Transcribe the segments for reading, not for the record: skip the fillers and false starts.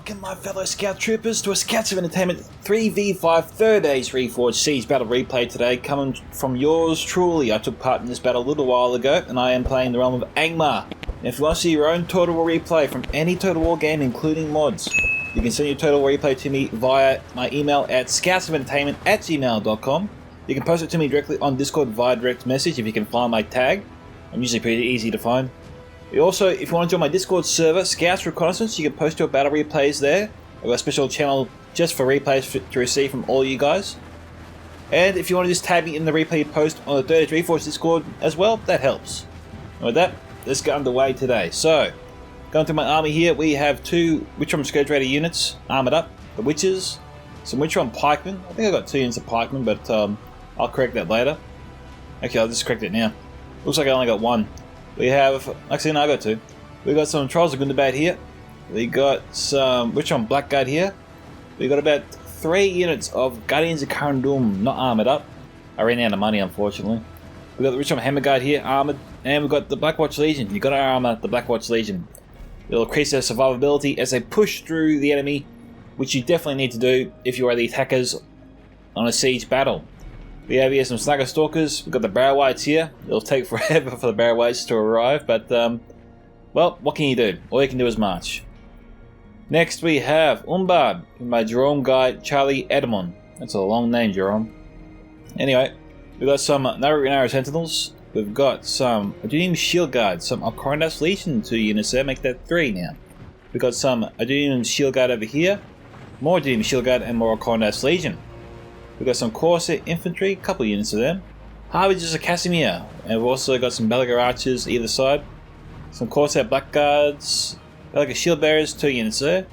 Welcome my fellow scout troopers to a Scouts of Entertainment 3v5 third Age Reforged Siege battle replay today, coming from yours truly. I took part in this battle a little while ago and I am playing the realm of Angmar. And if you want to see your own Total War replay from any Total War game including mods, you can send your Total War replay to me via my email at scoutsofentertainment@gmail.com. You can post it to me directly on Discord via direct message if you can find my tag. I'm usually pretty easy to find. Also, if you want to join my Discord server, Scouts Reconnaissance, you can post your battle replays there. I've got a special channel just for replays to receive from all you guys. And if you want to just tag me in the replay post on the Third Age Reforged Discord as well, that helps. And with that, let's get underway today. So, going through my army here, we have two Witchron Scourge Raider units armoured up, the Witches, some Witchron Pikemen. I think I've got 2 units of Pikemen, but I'll correct that later. Actually, I'll just correct it now. Looks like I only got 1. We have, actually no, I got 2. We got some Trolls of Gondor here. We got some Witchron Blackguard here. We got about 3 units of Guardians of Carandum not armoured up. I ran out of money, unfortunately. We got the Witchron Hammerguard here armoured, and we've got the Blackwatch Legion. You got to armour the Blackwatch Legion. It'll increase their survivability as they push through the enemy, which you definitely need to do if you are the attackers on a siege battle. We have here some Snugger Stalkers. We've got the Barrow Whites here. It'll take forever for the Barrow Whites to arrive, but, well, what can you do? All you can do is march. Next we have Umbar, my Jerome guy, Charle Edmon. That's a long name, Jerome. Anyway, we've got some Narrow Sentinels. We've got some Adunium Shield Guard, some Alcorandas Legion 2 units there, make that 3 now. We've got some Adunium Shield Guard over here, more Adunium Shield Guard, and more Alcorandas Legion. We've got some Corsair Infantry, a couple of units of them. Harvagers of Casimir, and we've also got some Belagar Archers either side. Some Corsair Blackguards, Belagar Shield Bearers, 2 units there.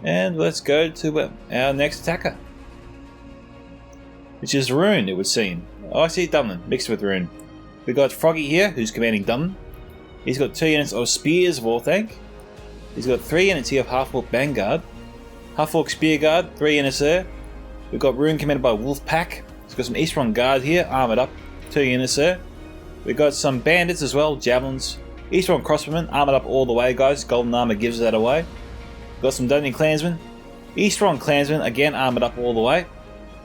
And let's go to our next attacker, which is Rhun, it would seem. Oh, I see Dunland, mixed with Rhun. We've got Frogie here, who's commanding Dunland. He's got 2 units of Spears of Orthanc. He's got 3 units here of Half-Orc Vanguard. Half-Orc Spear Guard, 3 units there. We've got Rhun commanded by Wolfpack. He's got some Eastron Guard here, armoured up, 2 units there. We've got some Bandits as well, Javelins. Eastron Crossbowmen, armoured up all the way, guys. Golden Armour gives that away. We've got some Dungeon Clansmen. Eastron Clansmen, again armoured up all the way.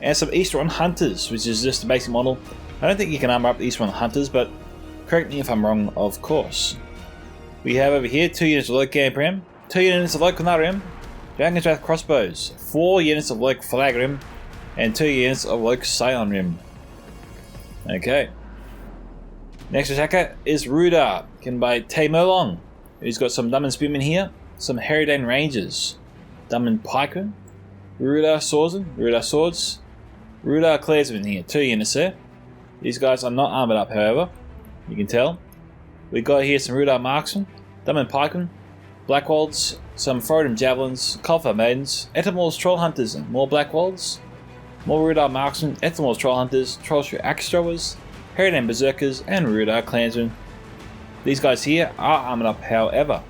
And some Eastron Hunters, which is just a basic model. I don't think you can armour up the Eastron Hunters, but correct me if I'm wrong, of course. We have over here 2 units of Loke Camprim, 2 units of Loke Conarium, Dragon's Wrath Crossbows, 4 units of Loke Flagrim, and 2 units of Loke Scionrim. Okay. Next attacker is Rhudaur, commanded by Teymurleng. He's got some Dunland Spearmen here, some Dunedain Rangers, Dunland Pikemen, Rhudaur Swordsmen, Rhudaur Swords, Rhudaur Claresmen here, 2 units there. These guys are not armoured up, however, you can tell. We've got here some Rhudaur Marksmen, Dunland Pikemen, Blackwolds, some Frodham Javelins, Culfar Maidens, Ettamor's Troll Hunters, and more Blackwolds, more Rhudaur Marksmen, Ettamor's Troll Hunters, Trollshire Axe Throwers, Dunedain Berserkers, and Rhudaur Clansmen. These guys here are armoured up, however.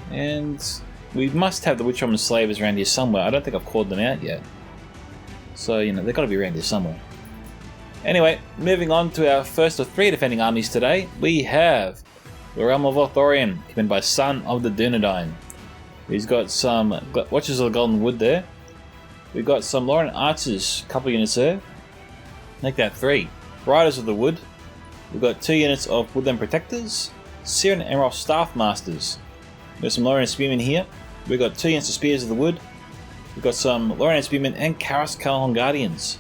And we must have the Witchwoman Slavers around here somewhere. I don't think I've called them out yet. So, you know, they've got to be around here somewhere. Anyway, moving on to our first of 3 defending armies today, we have the realm of Lothlorien, commanded by Son of the Dunedain. He's got some Watchers of the Golden Wood there. We've got some Lorien Archers, a couple of units there. Make that 3. Riders of the Wood. We've got 2 units of Woodland Protectors. Seer and Emerald Staff Masters. We've got some Lorien Spearmen here. We've got 2 units of Spears of the Wood. We've got some Lorien Spearmen and Karas Kalhon Guardians.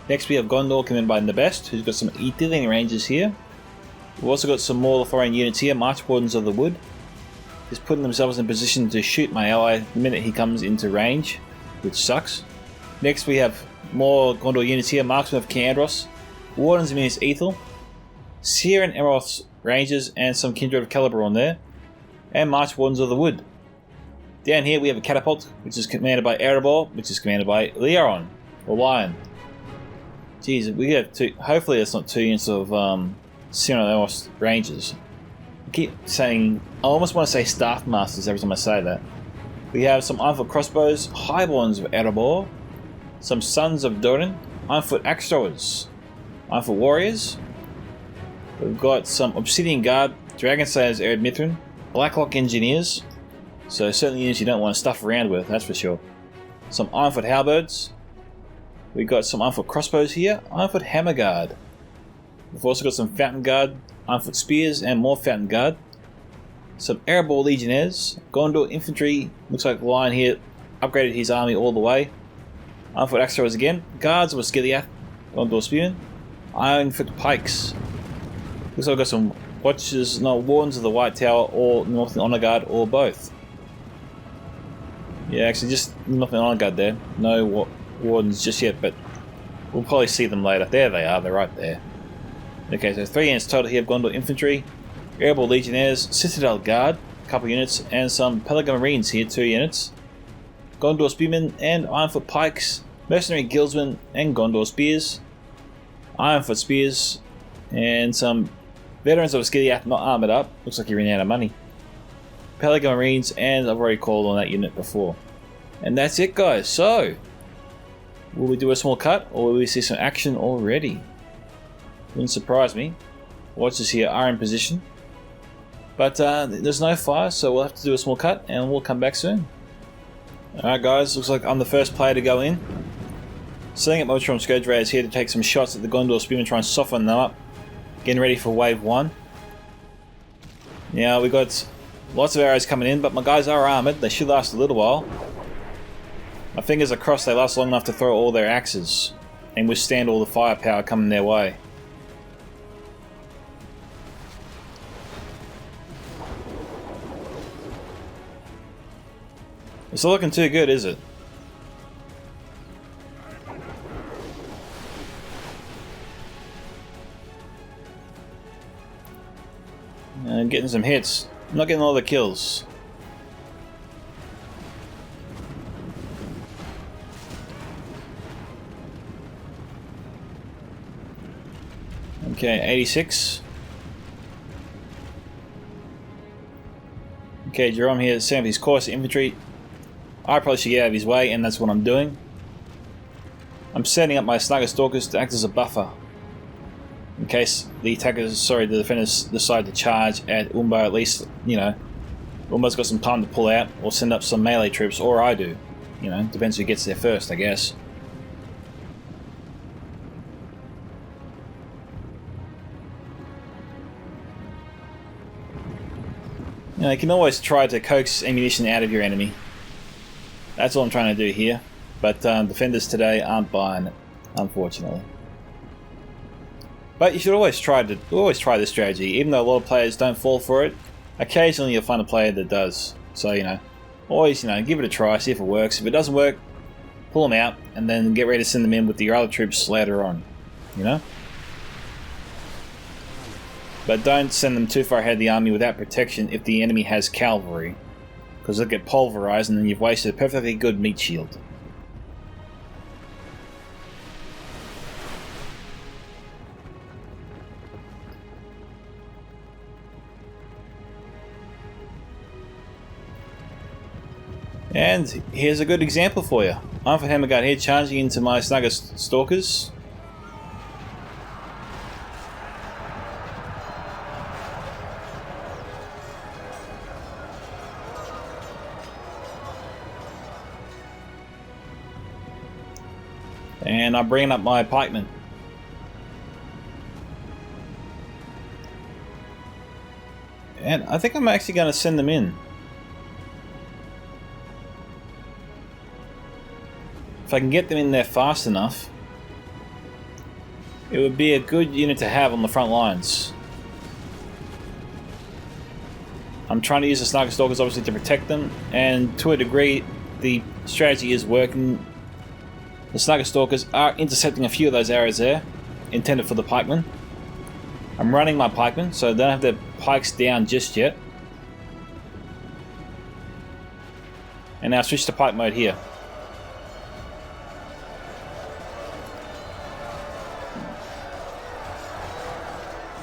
Next we have Gondor, commanded by Nabest, who's got some Ithilien Rangers here. We've also got some more Lothlorien units here, March Wardens of the Wood. Just putting themselves in position to shoot my ally the minute he comes into range, which sucks. Next we have more Gondor units here, Marksmen of King Andros, Wardens of Minas Ithil, Seer and Emerald Rangers, and some Kindred of Celeborn there, and March Wardens of the Wood. Down here we have a Catapult, which is commanded by Erebor, which is commanded by Lyon, or Lyon. Jeez, we have 2, hopefully that's not 2 units of Seer and Emerald Rangers. I keep saying, I almost want to say Staff Masters every time I say that. We have some Ironfoot Crossbows, Highborns of Erebor, some Sons of Dunedain, Ironfoot Axe Throwers, Ironfoot Warriors. We've got some Obsidian Guard, Dragon Slayers Ered Mithrin, Blacklock Engineers, So certainly units you don't want to stuff around with, that's for sure. Some Ironfoot halberds. We've got some Ironfoot crossbows here. Ironfoot hammer guard. We've also got some fountain guard, Ironfoot spears, and more fountain guard. Some Erebor legionnaires. Gondor infantry. Looks like Lyon here upgraded his army all the way. Ironfoot axe throwers again. Guards with Skilliath. Gondor spearmen. Ironfoot pikes. Looks like we've got some watchers, no, wardens of the White Tower, or Northern Honor Guard, or both. Yeah, actually just Northern Honor Guard there. No wardens just yet, but we'll probably see them later. There they are, they're right there. Okay, so 3 units total here of Gondor infantry. Erebor legionnaires, Citadel Guard, a couple units, and some Pelargon Marines here, 2 units. Gondor spearmen and Ironfoot pikes, mercenary guildsmen and Gondor spears, Ironfoot spears, and some veterans of Skilliath not armoured up. Looks like he ran out of money. Pelargon Marines, and I've already called on that unit before. And that's it, guys. So, will we do a small cut, or will we see some action already? Wouldn't surprise me. Watchers here are in position. But there's no fire, so we'll have to do a small cut, and we'll come back soon. Alright guys, looks like I'm the first player to go in. Setting up my Jerome Scourge Raiders here to take some shots at the Gondor spearmen, try and soften them up. Getting ready for wave 1. Now we got lots of arrows coming in, but my guys are armoured. They should last a little while. My fingers are crossed they last long enough to throw all their axes and withstand all the firepower coming their way. It's not looking too good, is it? Getting some hits. I'm not getting all the kills. Okay, 86. Okay, Jerome here setting up his course infantry. I probably should get out of his way, and that's what I'm doing. I'm setting up my Snugger Stalkers to act as a buffer in case the defenders decide to charge at Umbar. At least, you know, Umbar's got some time to pull out or send up some melee troops, or I do. You know, depends who gets there first, I guess. You know, you can always try to coax ammunition out of your enemy. That's all I'm trying to do here. But defenders today aren't buying it, unfortunately. But you should always try this strategy, even though a lot of players don't fall for it. Occasionally you'll find a player that does. So, you know, always, you know, give it a try, see if it works. If it doesn't work, pull them out, and then get ready to send them in with your other troops later on. You know? But don't send them too far ahead of the army without protection if the enemy has cavalry, because they'll get pulverized and then you've wasted a perfectly good meat shield. And here's a good example for you. I'm for Hammer Guard here, charging into my Snugger Stalkers. And I'm bringing up my pikemen. And I think I'm actually going to send them in. If I can get them in there fast enough, it would be a good unit to have on the front lines. I'm trying to use the Snugger Stalkers obviously to protect them, and to a degree the strategy is working. The Snugger Stalkers are intercepting a few of those arrows there, intended for the pikemen. I'm running my pikemen, so they don't have their pikes down just yet. And now switch to pike mode here.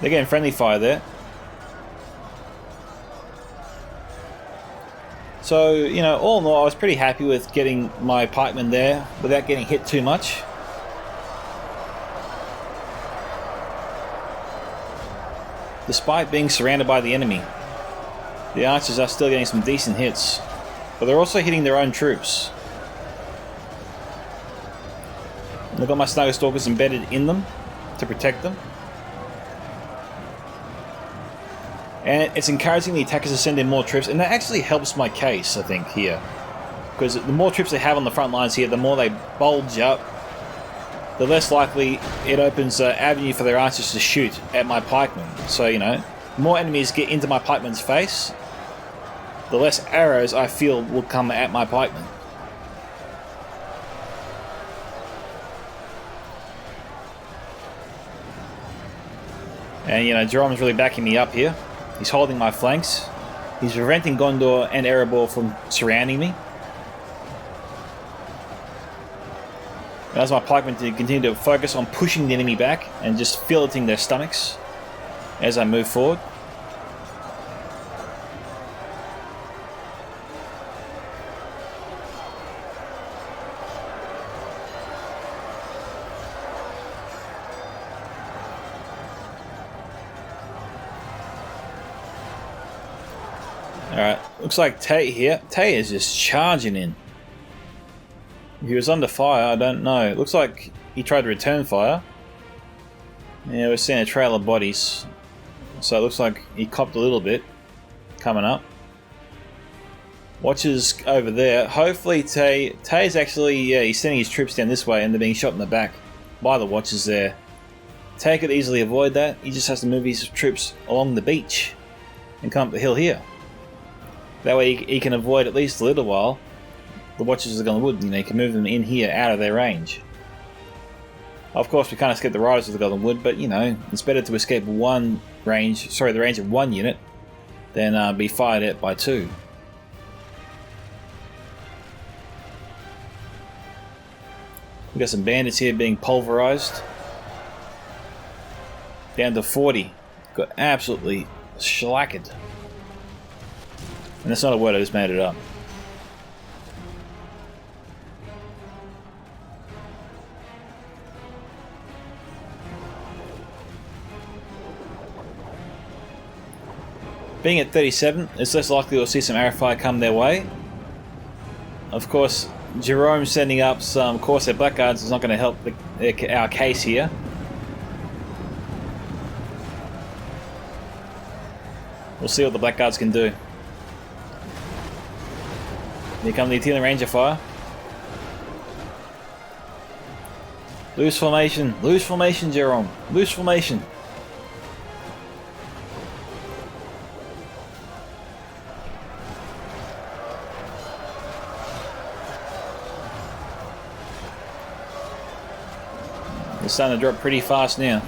They're getting friendly fire there. So, you know, all in all, I was pretty happy with getting my pikemen there without getting hit too much. Despite being surrounded by the enemy, the archers are still getting some decent hits. but they're also hitting their own troops. I've got my Snugger Stalkers embedded in them to protect them. And it's encouraging the attackers to send in more troops, and that actually helps my case, I think, here. Because the more troops they have on the front lines here, the more they bulge up, the less likely it opens an avenue for their archers to shoot at my pikemen. So, you know, the more enemies get into my pikemen's face, the less arrows I feel will come at my pikemen. And, you know, Jerome's really backing me up here. He's holding my flanks. He's preventing Gondor and Erebor from surrounding me. Allows my pikemen to continue to focus on pushing the enemy back and just filleting their stomachs as I move forward. Alright, looks like Tay here. Tay is just charging in. If he was under fire, I don't know. It looks like he tried to return fire. Yeah, we're seeing a trail of bodies. So it looks like he copped a little bit coming up. Watchers over there. Hopefully Tay's actually, yeah, he's sending his troops down this way and they're being shot in the back by the Watchers there. Tay could easily avoid that. He just has to move his troops along the beach and come up the hill here. That way he can avoid at least a little while the Watchers of the Golden Wood. You know, he can move them in here out of their range. Of course, we can't escape the Riders of the Golden Wood, but you know, it's better to escape the range of one unit than be fired at by two. We've got some bandits here being pulverized. Down to 40. Got absolutely shellacked. And that's not a word, I just made it up. Being at 37, it's less likely we'll see some arrow fire come their way. Of course, Jerome sending up some Corsair Blackguards is not going to help our case here. We'll see what the Blackguards can do. Here come the Teymurleng Ranger fire. Loose formation, Jerome. Loose formation. It's starting to drop pretty fast now.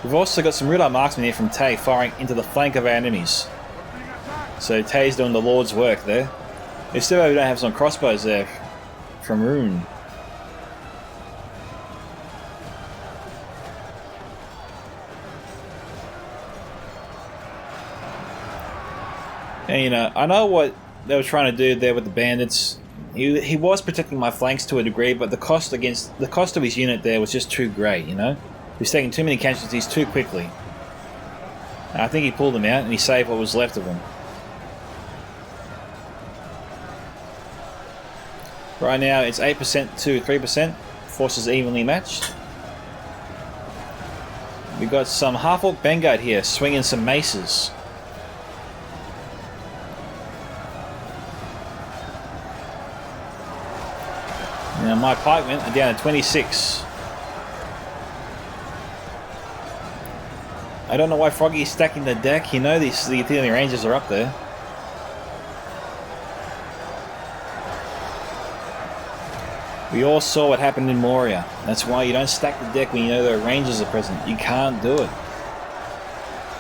We've also got some Rhudaur marksmen here from Tay firing into the flank of our enemies. So Tay's doing the Lord's work there. It's too bad we don't have some crossbows there from Rhun. And you know, I know what they were trying to do there with the bandits. He was protecting my flanks to a degree, but the cost of his unit there was just too great, you know? He was taking too many casualties too quickly. And I think he pulled them out and he saved what was left of them. Right now it's 8% to 3%. Forces evenly matched. We've got some half-orc vanguard here swinging some maces. Now my pikemen are down to 26. I don't know why Frogie is stacking the deck. You know the Teymurleng Rangers are up there. We all saw what happened in Moria. That's why you don't stack the deck when you know there are Rangers are present. You can't do it.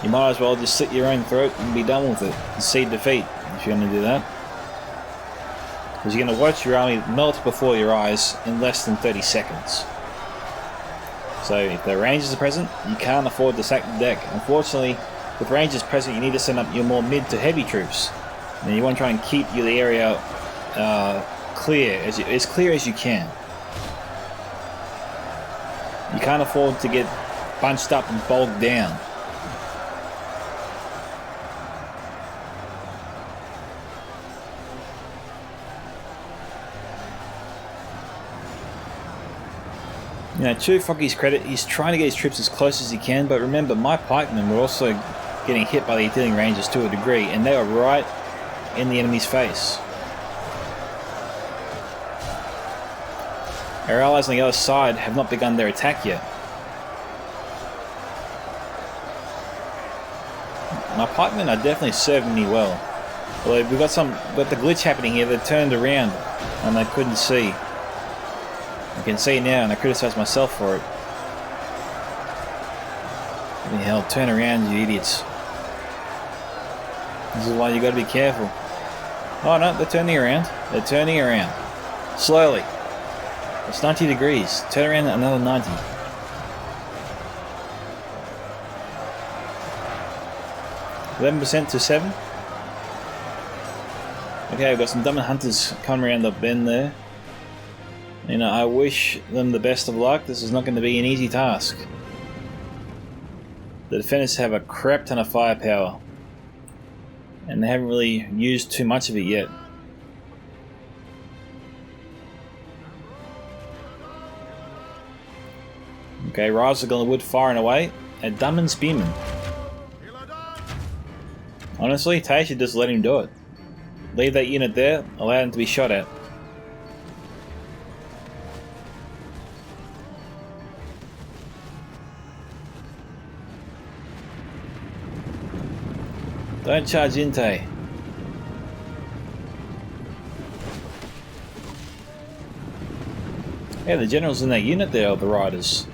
You might as well just slit your own throat and be done with it. Concede defeat if you're going to do that. Because you're going to watch your army melt before your eyes in less than 30 seconds. So if the Rangers are present, you can't afford to sack the deck. Unfortunately, with Rangers present, you need to send up your more mid to heavy troops. And you want to try and keep the area clear as you can. You can't afford to get bunched up and bogged down. You know, to Frogie's credit, he's trying to get his troops as close as he can, but remember, my pikemen were also getting hit by the artillery rangers to a degree, and they were right in the enemy's face. Our allies on the other side have not begun their attack yet. My pikemen are definitely serving me well. Although we've got the glitch happening here. They turned around and they couldn't see. You can see now, and I criticise myself for it. Bloody hell, turn around, you idiots. This is why you got to be careful. Oh no, they're turning around. They're turning around. Slowly. It's 90 degrees. Turn around another 90. %to 7. Okay, we've got some Dunland hunters coming around the bend there. You know, I wish them the best of luck. This is not going to be an easy task. The defenders have a crap ton of firepower, and they haven't really used too much of it yet. Okay, Rise are going to wood firing away at Dunland Spearmen. Honestly, Tay should just let him do it. Leave that unit there, allow him to be shot at. Don't charge in, Tay. Yeah, the general's in that unit there, the riders.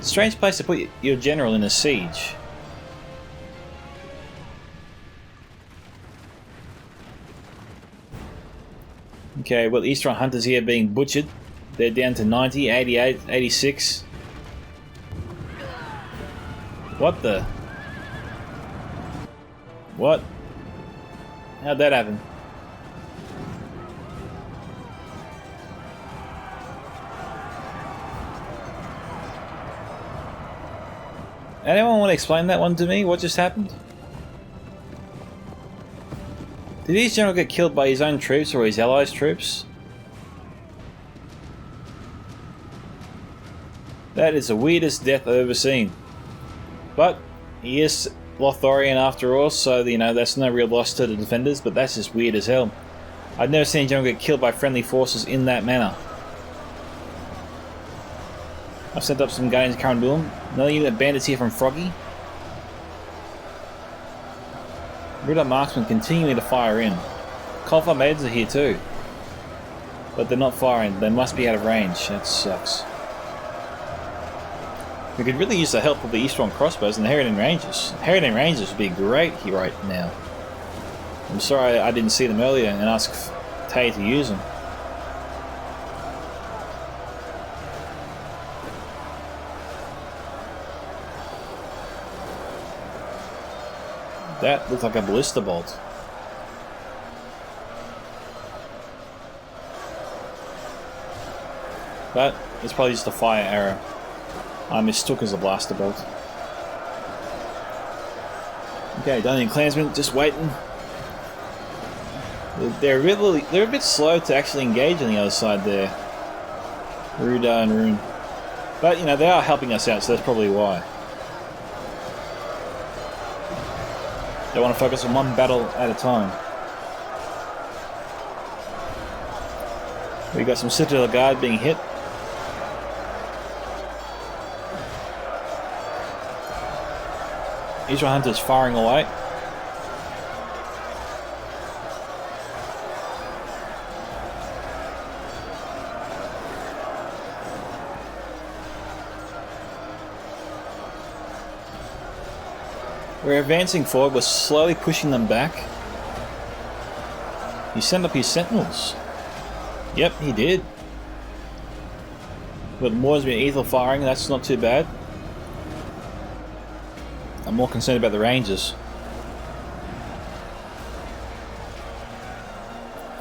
Strange place to put your general in a siege. Okay, well, the Eastern Hunters here being butchered. They're down to 90, 88, 86. What the? What? How'd that happen? Anyone want to explain that one to me? What just happened? Did his general get killed by his own troops or his allies' troops? That is the weirdest death I've ever seen. But he is Lothlorien after all, so you know that's no real loss to the defenders, but that's just weird as hell. I've never seen a general get killed by friendly forces in that manner. I've sent up some guys in Carandulum. Another unit of bandits here from Frogie. Rhudaur marksmen continuing to fire in. Cauliflower maidens are here too. But they're not firing, they must be out of range. That sucks. We could really use the help of the Eastern crossbows and the Harridan Rangers. Harridan Rangers would be great here right now. I'm sorry I didn't see them earlier and ask Tay to use them. That looked like a ballista bolt. But it's probably just a fire arrow. I mistook as a blaster bolt. Okay, Dunland clansmen just waiting. They're a bit slow to actually engage on the other side there. Rhudaur and Rhun. But you know, they are helping us out, so that's probably why. They want to focus on one battle at a time. We got some Citadel Guard being hit. Israel Hunters firing away. We're advancing forward, we're slowly pushing them back. He sent up his sentinels. Yep, he did. But Moore's been lethal firing, that's not too bad. I'm more concerned about the Rangers.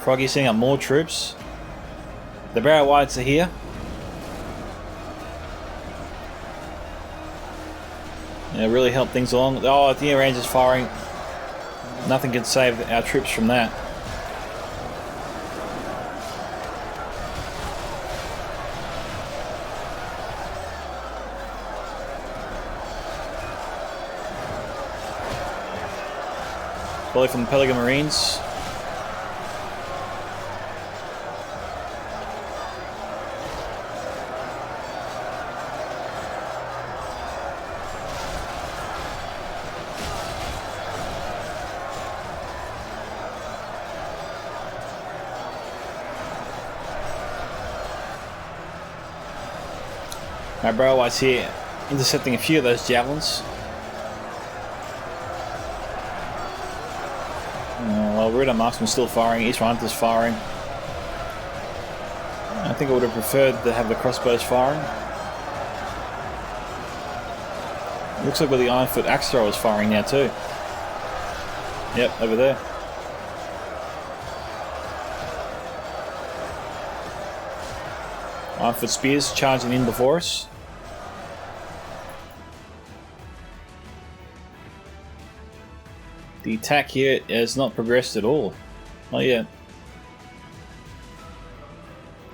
Frogie sending up more troops. The Barrow Whites are here. It really helped things along. Oh, the Rangers firing. Nothing can save our troops from that. Volley from the Pelican Marines. My bro, I see intercepting a few of those javelins. Well, Rhudaur Marksman's still firing, East Hunter's firing. I think I would have preferred to have the crossbows firing. Looks like where the Ironfoot axe thrower is firing now too. Yep, over there. Ironfoot spears charging in before us. The attack here has not progressed at all. Not yet.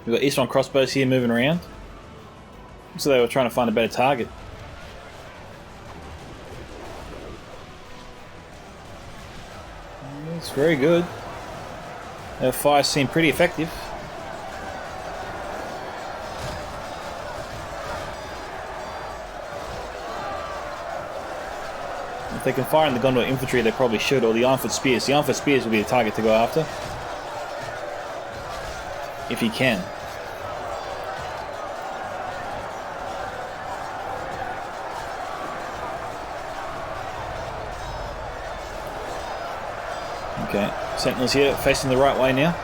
We've got Eastern crossbows here moving around. So they were trying to find a better target. It's very good. Their fire seemed pretty effective. If they can fire in the Gondor infantry, they probably should, or the Ironfoot spears. The Ironfoot spears will be the target to go after. If he can. Okay, Sentinels here, facing the right way now.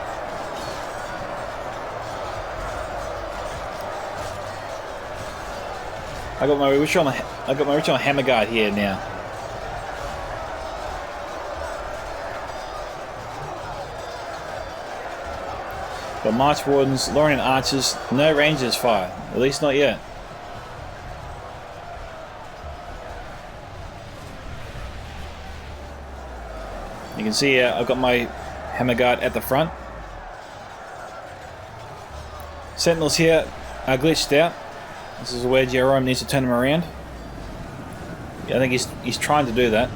I got my original hammer guard here now. Got March Wardens, Lothlorien Archers, no Rangers fire, at least not yet. You can see I've got my hammer guard at the front. Sentinels here are glitched out. This is where Jerome needs to turn them around. Yeah, I think he's trying to do that.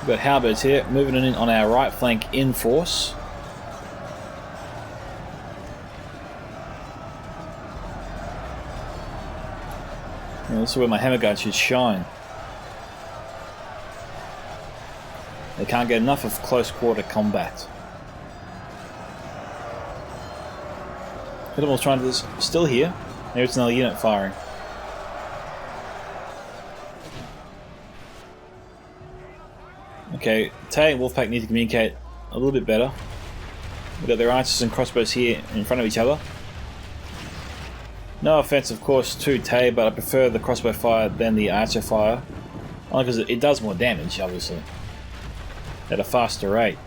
We've got halberds here moving in on our right flank in force. And this is where my hammer guard should shine. They can't get enough of close quarter combat. Edmon's trying to still here. There's another unit firing. Okay, Tay and Wolfpack need to communicate a little bit better. We've got their archers and crossbows here in front of each other. No offense, of course, to Tay, but I prefer the crossbow fire than the archer fire. Only because it does more damage, obviously, at a faster rate.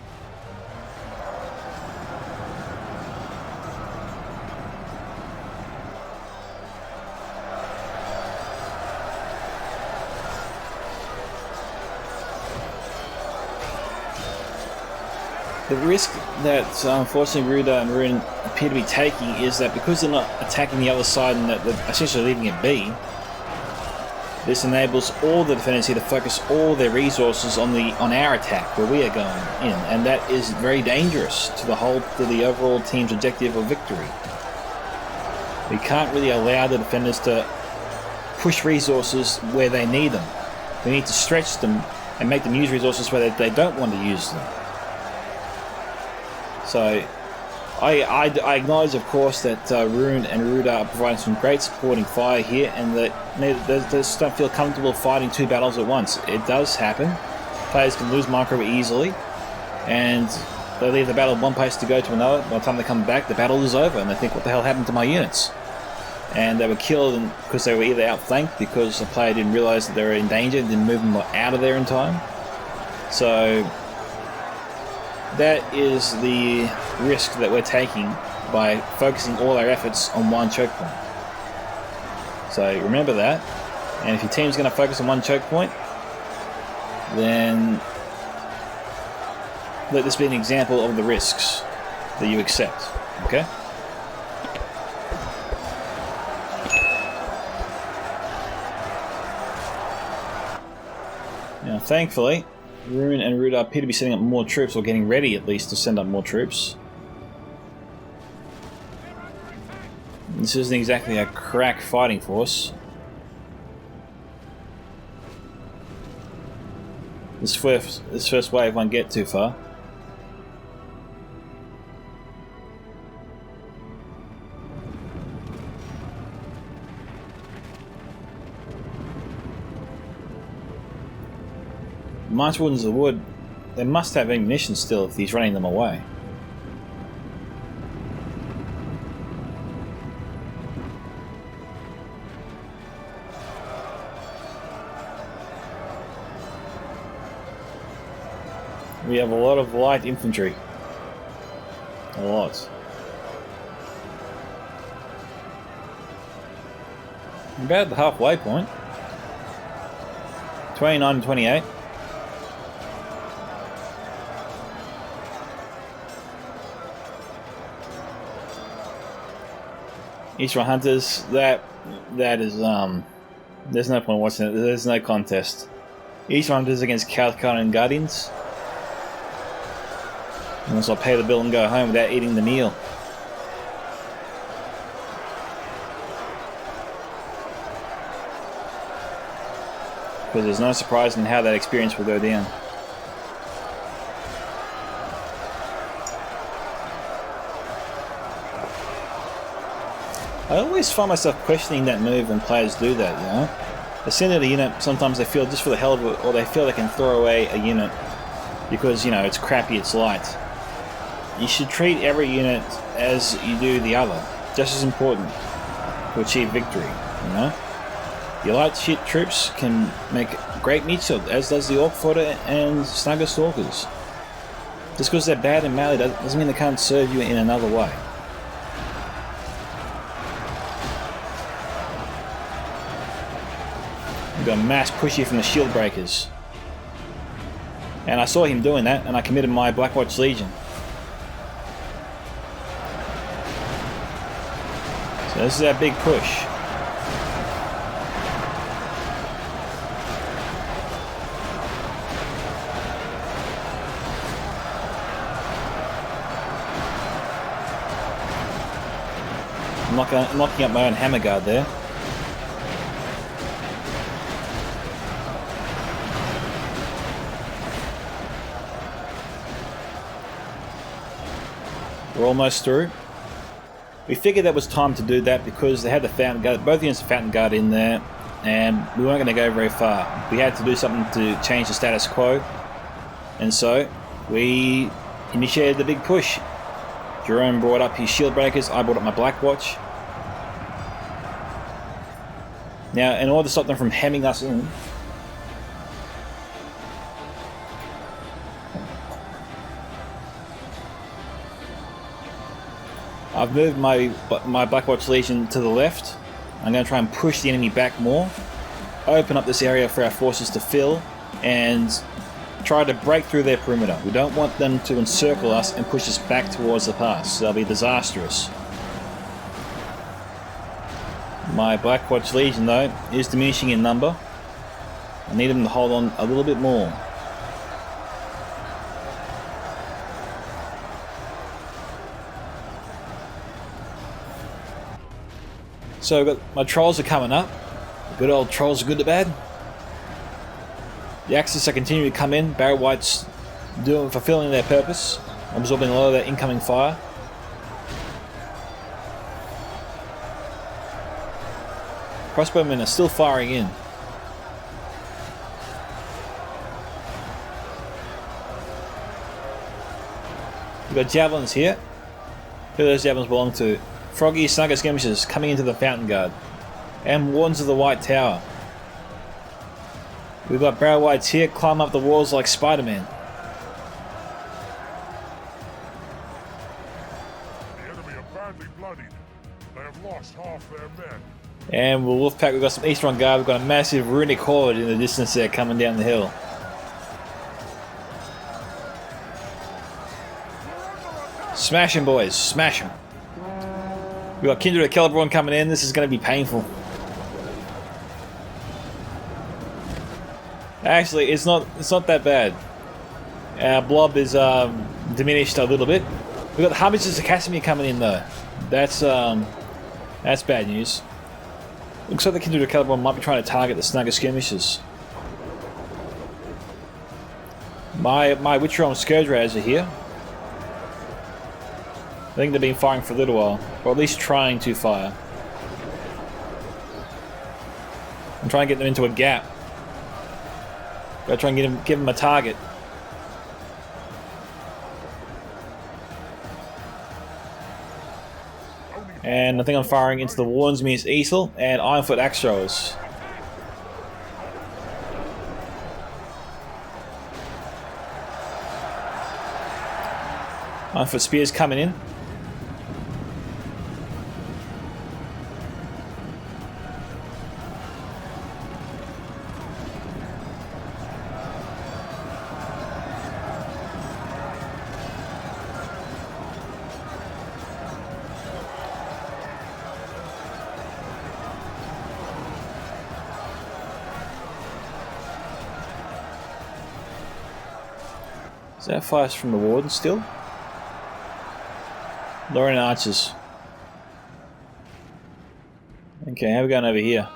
The risk that unfortunately Rhudaur and Rhun appear to be taking is that because they're not attacking the other side and that they're essentially leaving it be, this enables all the defenders here to focus all their resources on our attack where we are going in, and that is very dangerous to the overall team's objective of victory. We can't really allow the defenders to push resources where they need them. We need to stretch them and make them use resources where they don't want to use them. So, I acknowledge, of course, that Rhun and Rhudaur are providing some great supporting fire here, and that they just don't feel comfortable fighting two battles at once. It does happen. Players can lose micro easily, and they leave the battle one place to go to another. By the time they come back, the battle is over, and they think, what the hell happened to my units? And they were killed because they were either outflanked because the player didn't realise that they were in danger and didn't move them out of there in time, So that is the risk that we're taking by focusing all our efforts on one choke point. So remember that, and if your team's going to focus on one choke point, then let this be an example of the risks that you accept, okay? Now, thankfully, Rhun and Rhudaur appear to be setting up more troops, or getting ready at least to send up more troops. This isn't exactly a crack fighting force. This first wave won't get too far. March Wardens of the Wood, they must have ammunition still if he's running them away. We have a lot of light infantry. A lot. About the halfway point. 29 and 28. Eastern Hunters, that is there's no point watching it. There's no contest. Eastern Hunters against Cathcart and Guardians. Unless I'll pay the bill and go home without eating the meal. Because there's no surprise in how that experience will go down. I always find myself questioning that move when players do that, you know? They send out a unit, sometimes they feel just for the hell of it, or they feel they can throw away a unit because, you know, it's crappy, it's light. You should treat every unit as you do the other, just as important to achieve victory, you know? Your light shit troops can make great meat shield, as does the Orc Fodder and Snugger Stalkers. Just because they're bad in melee doesn't mean they can't serve you in another way. We've got a mass push here from the shield breakers. And I saw him doing that, and I committed my Blackwatch Legion. So this is our big push. I'm locking up my own hammer guard there. We're almost through. We figured that was time to do that because they had the Fountain Guard, both units of Fountain Guard in there, and we weren't going to go very far. We had to do something to change the status quo, and so we initiated the big push. Jerome brought up his shield breakers, I brought up my Blackwatch. Now, in order to stop them from hemming us in, I've moved my Blackwatch Legion to the left. I'm going to try and push the enemy back more, open up this area for our forces to fill, and try to break through their perimeter. We don't want them to encircle us and push us back towards the pass. That'll be disastrous. My Blackwatch Legion, though, is diminishing in number. I need them to hold on a little bit more. So I've got my trolls are coming up. Good old trolls are good to bad. The Axis are continuing to come in. Barrow Whites fulfilling their purpose, absorbing a lot of their incoming fire. Crossbowmen are still firing in. We've got javelins here. Who do those javelins belong to? Frogie, Snugger Skirmishers coming into the Fountain Guard. And Wardens of the White Tower. We've got barrel wides here, climb up the walls like Spider-Man. The enemy are badly bloodied. They have lost half their men. And with Wolfpack, we've got some Eastern Guard. We've got a massive runic horde in the distance there coming down the hill. Smash him, boys. Smash him. We've got Kindred of Celeborn coming in. This is going to be painful. Actually, it's not that bad. Our blob is diminished a little bit. We've got the Harbingers of Casimir coming in though. That's bad news. Looks like the Kindred of Celeborn might be trying to target the snugger skirmishers. My Witcheron Scourge Raiders are here. I think they've been firing for a little while, or at least trying to fire. I'm trying to get them into a gap. Gotta try and give them a target. And I think I'm firing into the Warnsmeer's Easel and Ironfoot Axe Throwers. Ironfoot Spears coming in. Is that fires from the Warden still? Lothlorien Archers. Okay, how are we going over here?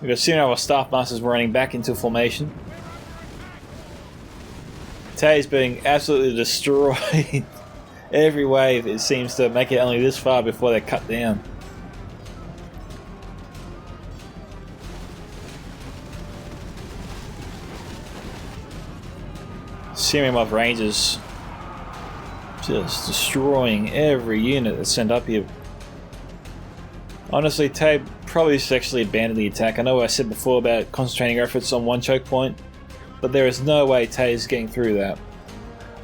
We've got several of our Staff Masters running back into formation. Tay's being absolutely destroyed. Every wave it seems to make it only this far before they're cut down. Serimov Rangers just destroying every unit that's sent up here. Honestly, Tay probably should actually abandon the attack. I know I said before about concentrating efforts on one choke point, but there is no way Tay is getting through that.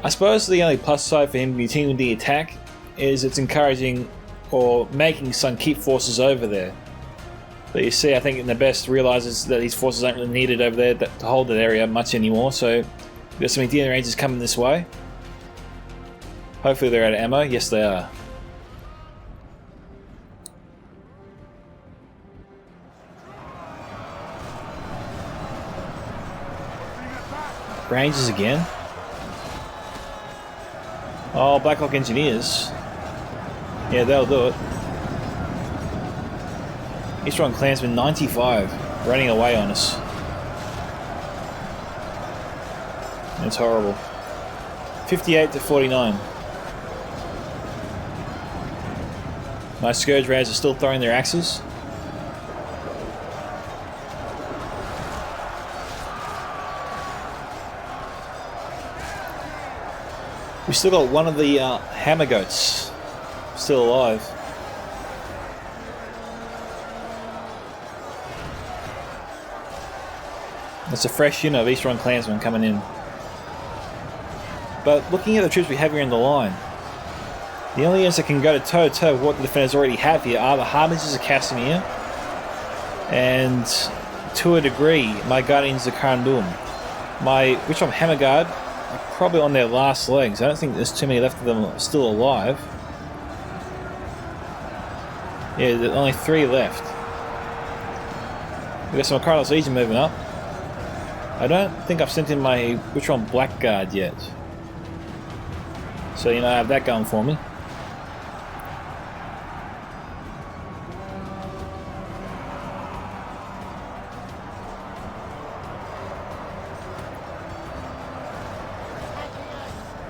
I suppose the only plus side for him continuing the attack is it's encouraging or making some keep forces over there. But you see, I think Nabest realizes that these forces aren't really needed over there to hold that area much anymore, so we've got some Indian Rangers coming this way. Hopefully they're out of ammo. Yes, they are. Rangers again. Oh, Blackhawk Engineers. Yeah, they'll do it. Eastern Clansman 95 running away on us. It's horrible. 58 to 49. My Scourge Raiders are still throwing their axes. We've still got one of the Hammer Goats still alive. That's a fresh unit of Eastern Clansmen coming in. But looking at the troops we have here in the line, the only units that can go toe to toe with what the defenders already have here are the Harbingers of Casimir and, to a degree, my Guardians of Karandum. My Witchron Hammer Guard are probably on their last legs. I don't think there's too many left of them still alive. Yeah, there's only 3 left. We've got some Cardinals Legion moving up. I don't think I've sent in my Witchron Blackguard yet. So, you know, I have that going for me.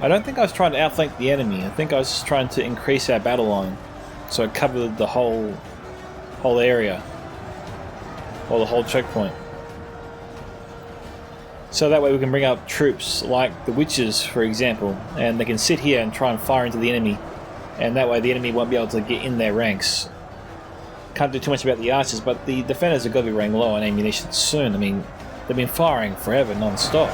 I don't think I was trying to outflank the enemy. I think I was just trying to increase our battle line, so it covered the whole area, or the whole choke point. So that way we can bring up troops like the Witches, for example, and they can sit here and try and fire into the enemy, and that way the enemy won't be able to get in their ranks. Can't do too much about the archers, but the defenders are going to be running low on ammunition soon. I mean, They've been firing forever, non-stop.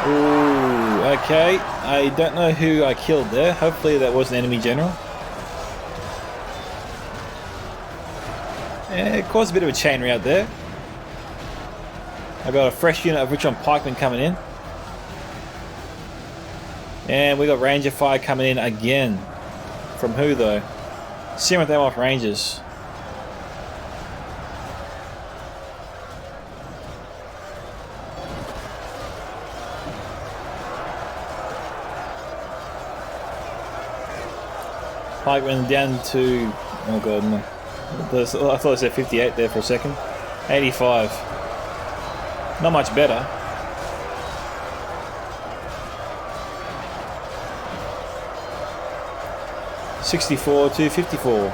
Ooh, okay. I don't know who I killed there. Hopefully that was an enemy general. Yeah, it caused a bit of a chain route there. I got a fresh unit of Richmond pikemen coming in. And we got Ranger fire coming in again. From who though? 7th off Rangers. Pikemen down to... oh god, no. I thought I said 58 there for a second. 85. Not much better. $64 to $54.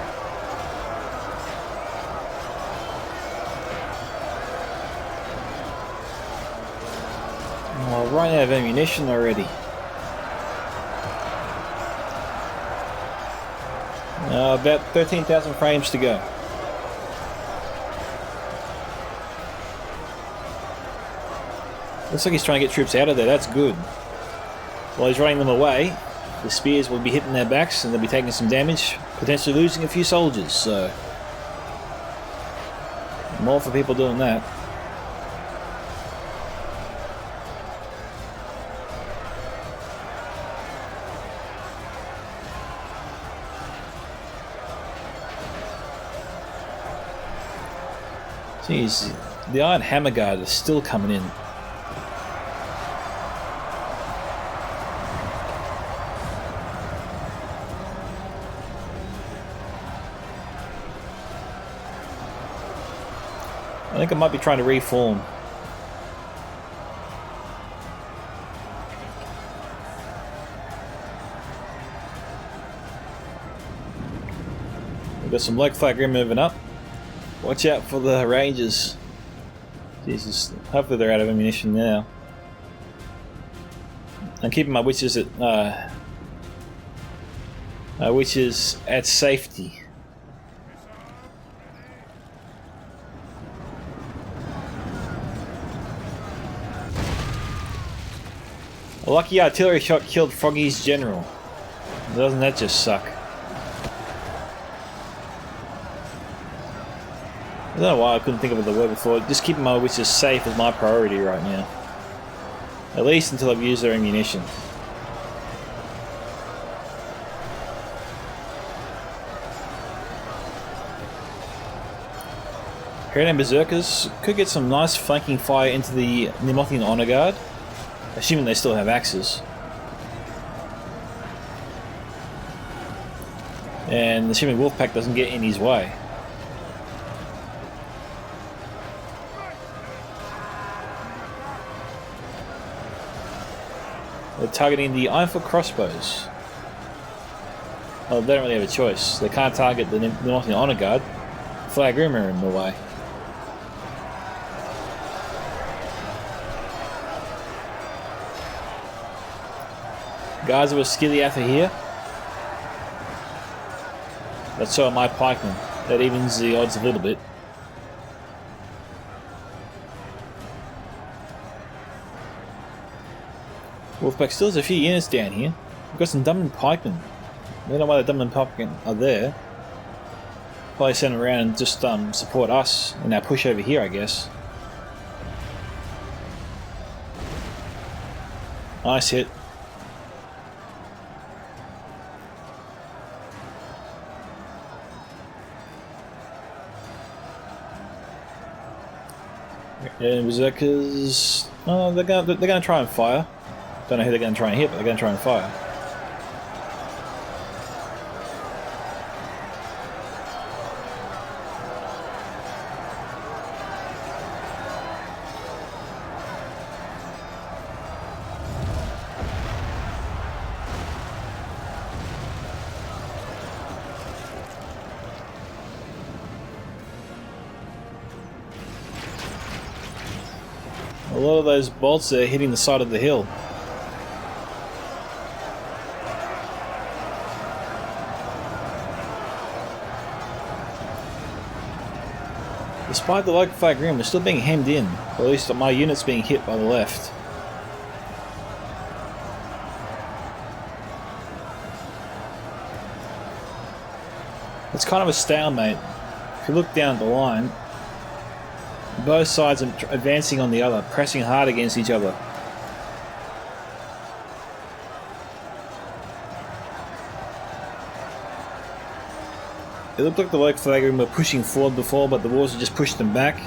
Oh, right out of ammunition already. About 13,000 frames to go. Looks like he's trying to get troops out of there. That's good. While he's running them away, the spears will be hitting their backs and they'll be taking some damage, potentially losing a few soldiers. So, more for people doing that. Jeez, the Iron Hammer Guard is still coming in. I think I might be trying to reform. We've got some Black Flag Grim moving up. Watch out for the Rangers. Jesus, hopefully they're out of ammunition now. I'm keeping my witches at safety. A lucky artillery shot killed Frogie's general. Doesn't that just suck? I don't know why I couldn't think of the word before. Just keeping my witches safe is my priority right now. At least until I've used their ammunition. Creating Berserkers could get some nice flanking fire into the Neimothrian Honor Guard, assuming they still have axes. And assuming Wolfpack doesn't get in his way. They're targeting the Ironfoot crossbows. Well, they don't really have a choice. They can't target the Neimothrian Honor Guard. Flag Grim are in the way. Guards with Skiliath are here. That's so are my pikemen. That evens the odds a little bit. Wolfpack still has a few units down here. We've got some Dunland pikemen. I don't know why the Dunland pikemen are there. Probably send them around and just support us in our push over here, I guess. Nice hit. Yeah, Berserkers. Oh, they're gonna try and fire. Don't know who they're gonna try and hit, but they're gonna try and fire. A lot of those bolts are hitting the side of the hill. Despite the local flag rim, we're still being hemmed in. Or at least my unit's being hit by the left. It's kind of a stalemate. If you look down the line, both sides are advancing on the other, pressing hard against each other. It looked like the local flag rim were pushing forward before, but the wars have just pushed them back.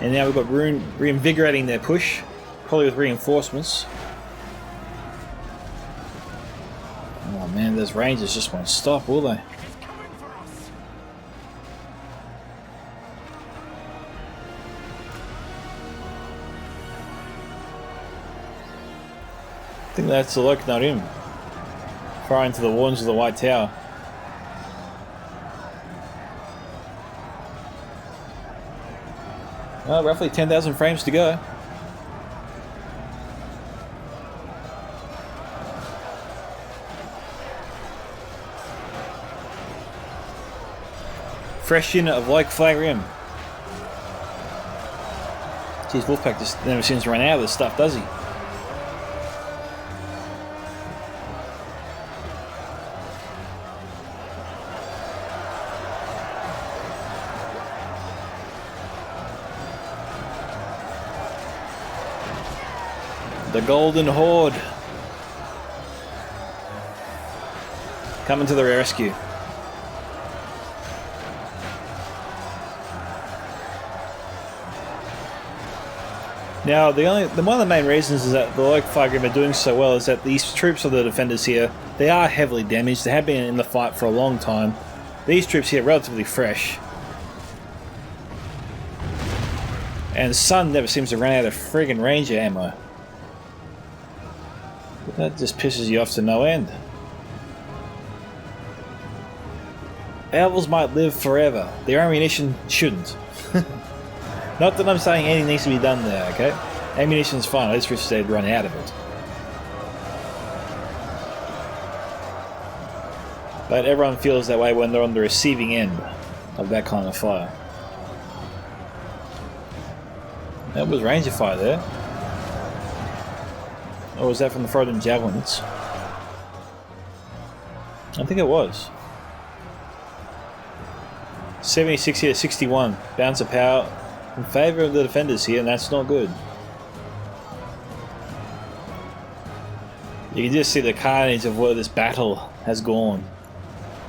And now we've got Rhun reinvigorating their push, probably with reinforcements. Oh man, those rangers just won't stop, will they? I think that's the Lothlorien firing to the wardens of the White Tower. Roughly 10,000 frames to go. Fresh unit of Lake Flag Rim. Geez, Wolfpack just never seems to run out of this stuff, does he? The Golden Horde coming to the rescue. Now, one of the main reasons is that the local flag rim are doing so well is that these troops of the defenders here, they are heavily damaged. They have been in the fight for a long time. These troops here are relatively fresh. And the sun never seems to run out of friggin' ranger ammo. That just pisses you off to no end. Elves might live forever. Their ammunition shouldn't. Not that I'm saying anything needs to be done there, okay? Ammunition's fine, I just wish they'd run out of it. But everyone feels that way when they're on the receiving end of that kind of fire. That was ranger fire there. Or was that from the Frogen javelins? I think it was. 76 here, 61. Bounce of power in favour of the defenders here, and that's not good. You can just see the carnage of where this battle has gone.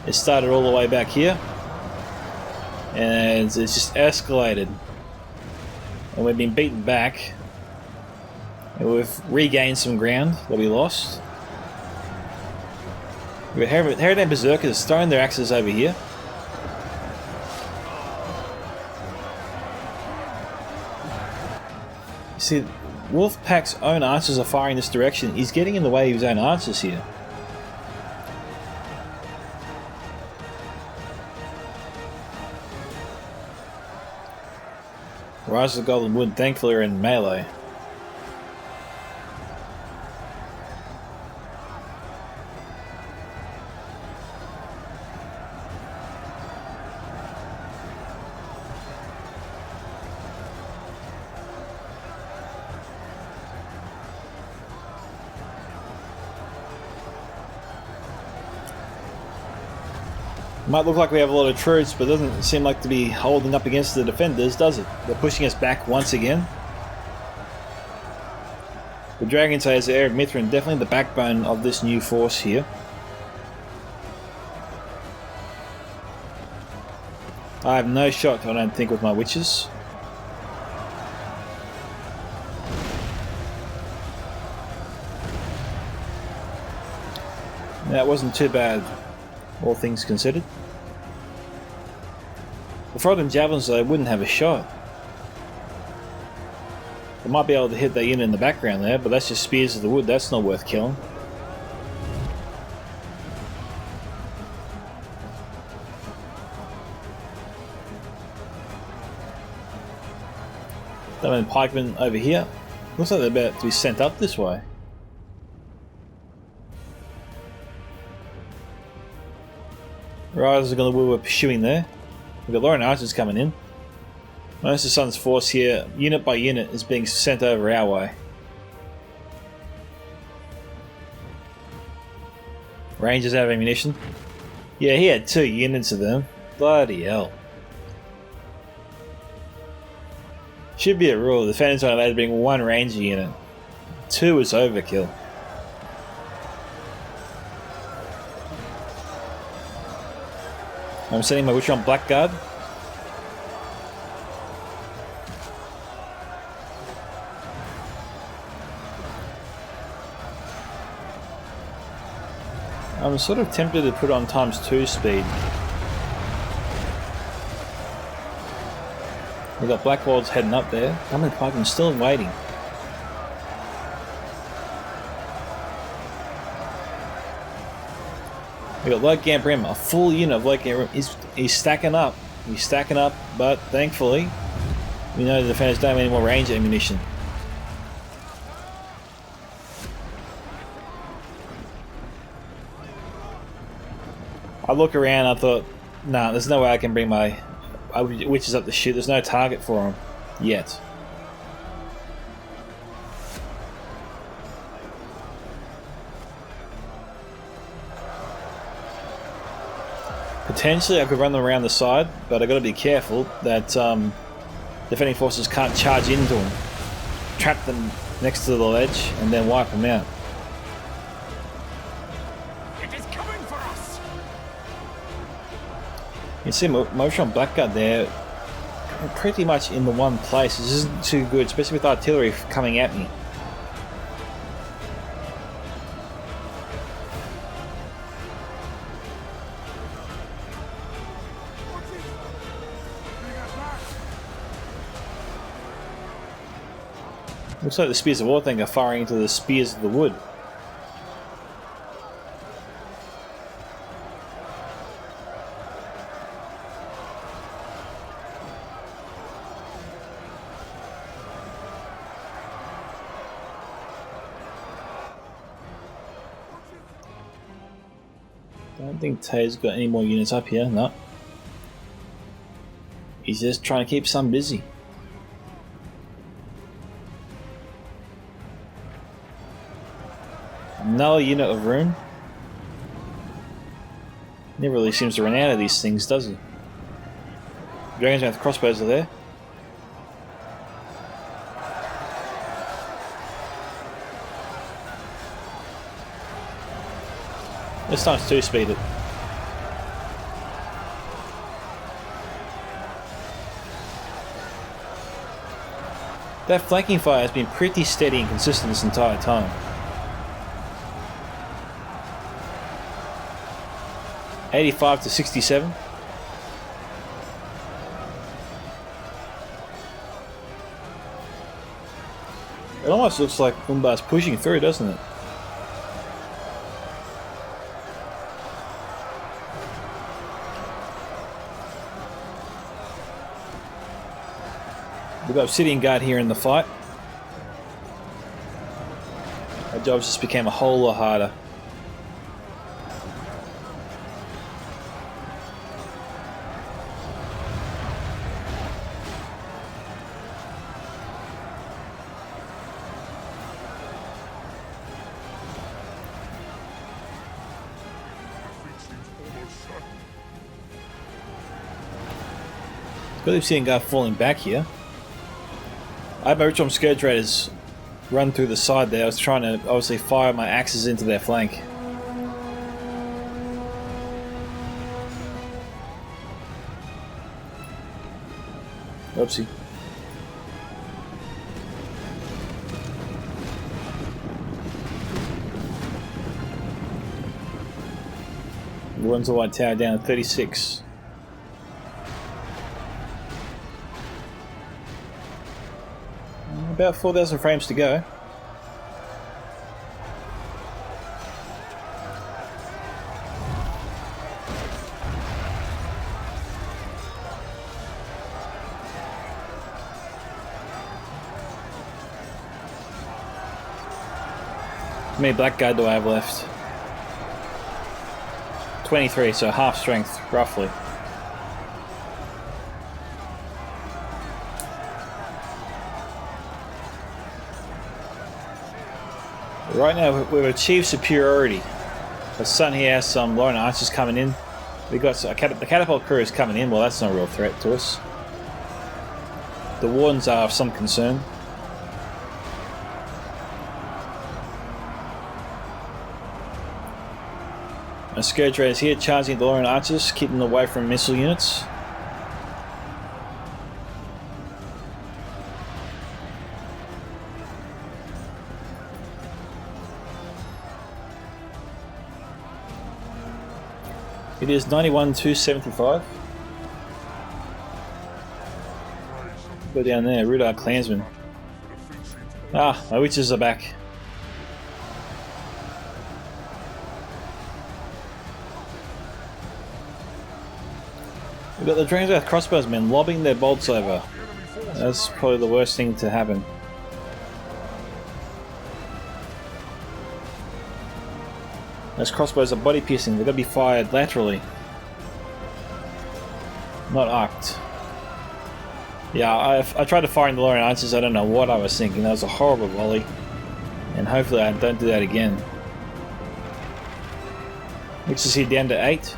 It started all the way back here, and it's just escalated. And we've been beaten back. And we've regained some ground that we lost. We've got Dunedain Berserkers throwing their axes over here. You see, Wolfpack's own archers are firing this direction. He's getting in the way of his own archers here. Rise of the Golden Wood, thankfully, are in melee. Might look like we have a lot of troops, but it doesn't seem like to be holding up against the defenders, does it? They're pushing us back once again. The Dragon Slayers of Erebor definitely the backbone of this new force here. I have no shot, I don't think, with my witches. That wasn't too bad, all things considered. The Frogen javelins, though, wouldn't have a shot. They might be able to hit that unit in the background there, but that's just spears of the wood. That's not worth killing. Then pikemen over here. Looks like they're about to be sent up this way. Riders are going to be pursuing there. We've got Lorien archers coming in. Most of the Sun's force here, unit by unit, is being sent over our way. Rangers out of ammunition. Yeah, he had 2 units of them. Bloody hell. Should be a rule. The defenders are allowed to bring 1 ranger unit. 2 is overkill. I'm sending my Witcher on Blackguard. I'm sort of tempted to put on ×2 speed. We've got Blackwolds heading up there. Coming Pike, I'm still waiting. We got Light Gambrim, a full unit of Light Gambrim. He's stacking up. He's stacking up, but thankfully, we know the defenders don't have any more range ammunition. I look around, I thought, nah, there's no way I can bring my witches up the shit. There's no target for them yet. Potentially I could run them around the side, but I got to be careful that defending forces can't charge into them, trap them next to the ledge, and then wipe them out. It is coming for us. You can see motion on Blackguard there, pretty much in the one place. This isn't too good, especially with artillery coming at me. Looks like the Spears of War thing are firing into the Spears of the Wood. Don't think Tay's got any more units up here, no. He's just trying to keep some busy. Another unit of Rhun. Never really seems to run out of these things, does he? Dragons with crossbows are there. This time's 2 speed it. That flanking fire has been pretty steady and consistent this entire time. 85 to 67. It almost looks like Umbar's pushing through, doesn't it? We've got Obsidian Guard here in the fight. Our jobs just became a whole lot harder. Got the Obsidian Guard falling back here. I had my Ritual Scourge Raiders run through the side there. I was trying to obviously fire my axes into their flank. Oopsie. Runs the White Tower down at 36. About 4,000 frames to go. How many Blackguard do I have left? 23, so half strength, roughly. Right now we've achieved superiority. The sun here has some Lothlorien archers coming in. We got the catapult crew is coming in. Well, that's not a real threat to us. The wardens are of some concern. A Scourge Raiders here charging the Lothlorien archers, keeping them away from missile units. It is 91-275. Go down there, Rhudaur clansmen. Ah, my witches are back. We've got the Dragon's crossbowsmen lobbing their bolts over. That's probably the worst thing to happen. Those crossbows are body piercing, they've got to be fired laterally, not arced. Yeah, I tried to fire in the Lothlorien archers, I don't know what I was thinking, that was a horrible volley. And hopefully I don't do that again. Which is here down to 8.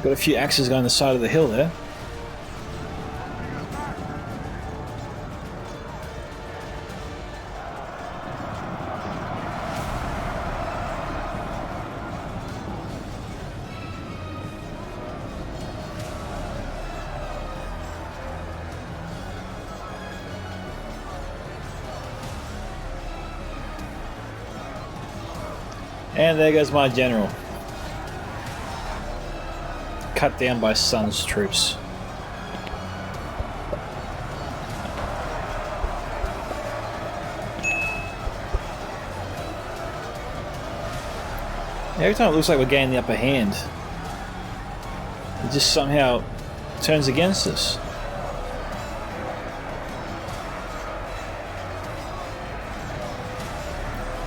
Got a few axes going the side of the hill there. And there goes my general. Cut down by Sun's troops. Every time it looks like we're gaining the upper hand, it just somehow turns against us.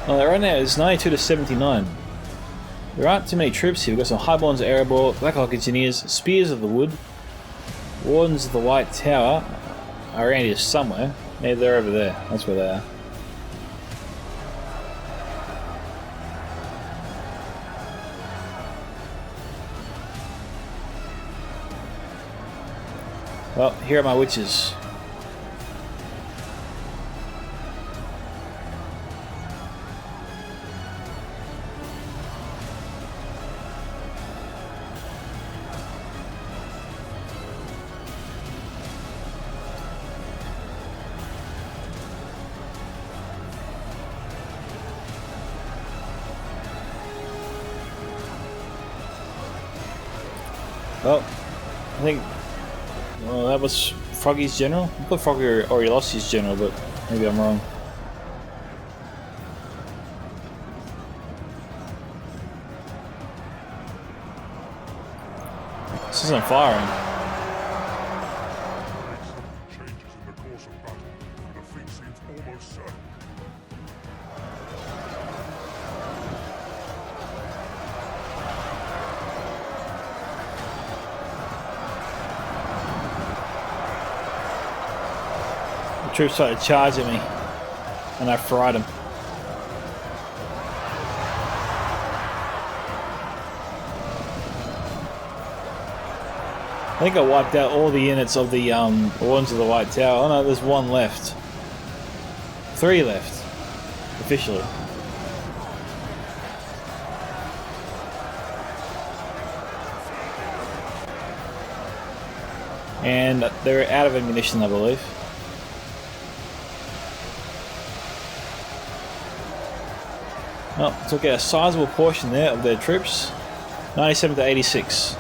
Well, right now it's 92-79. There aren't too many troops here. We've got some Highborns of Erebor, Blackhawk Engineers, Spears of the Wood, Wardens of the White Tower are around here somewhere. Maybe they're over there. That's where they are. Well, here are my witches. Well, I think that was Frogie's general. I thought Frogie already lost his general, but maybe I'm wrong. This isn't firing. Changes in the course of battle. The defeat seems almost certain. The troops started charging me, and I fried them. I think I wiped out all the units of the Wardens of the White Tower. Oh no, there's one left. 3 left, officially. And they're out of ammunition, I believe. Well, took out a sizable portion there of their troops. 97-86.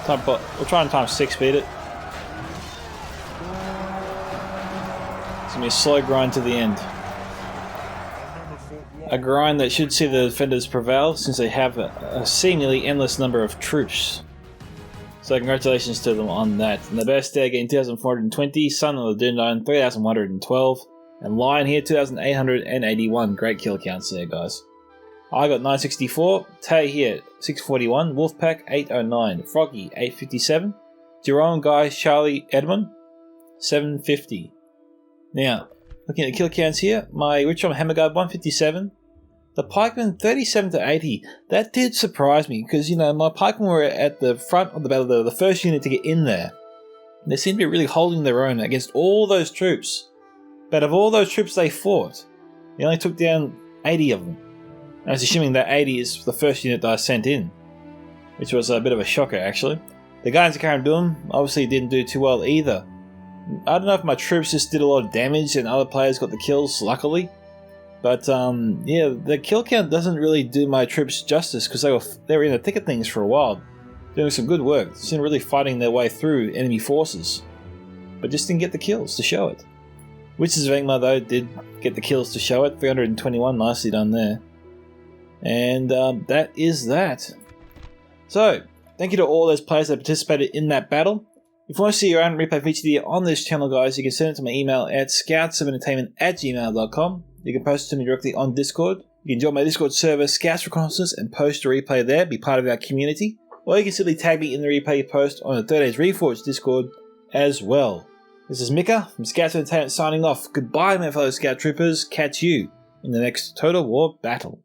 We'll try and times 6 beat it. It's gonna be a slow grind to the end. A grind that should see the defenders prevail since they have a seemingly endless number of troops. So congratulations to them on that. Nabest getting 2,420, Son of the Dunedain 3,112, And Lyon here, 2,881. Great kill counts there, guys. I got 964. Tay here, 641. Wolfpack, 809. Frogie, 857. Jerome, guys, Charle, Edmon, 750. Now, looking at the kill counts here, my Ritual Hammerguard, 157. The pikemen, 37 to 80. That did surprise me because, you know, my pikemen were at the front of the battle, the first unit to get in there. And they seem to be really holding their own against all those troops. But of all those troops they fought, they only took down 80 of them. I was assuming that 80 is the first unit that I sent in, which was a bit of a shocker, actually. The Guardians of Carandum obviously didn't do too well either. I don't know if my troops just did a lot of damage and other players got the kills, luckily. But yeah, the kill count doesn't really do my troops justice because they were in the thick of things for a while, doing some good work, seemed really fighting their way through enemy forces, but just didn't get the kills to show it. Witches of Angmar, though, did get the kills to show it, 321, nicely done there. And that is that. So, thank you to all those players that participated in that battle. If you want to see your own replay featured here on this channel, guys, you can send it to my email at scouts7entertainment@gmail.com. You can post it to me directly on Discord. You can join my Discord server, Scouts Reconnaissance, and post a replay there, be part of our community. Or you can simply tag me in the replay you post on the 30 Days Reforged Discord as well. This is Mika from Scouts Entertainment signing off. Goodbye, my fellow Scout Troopers. Catch you in the next Total War battle.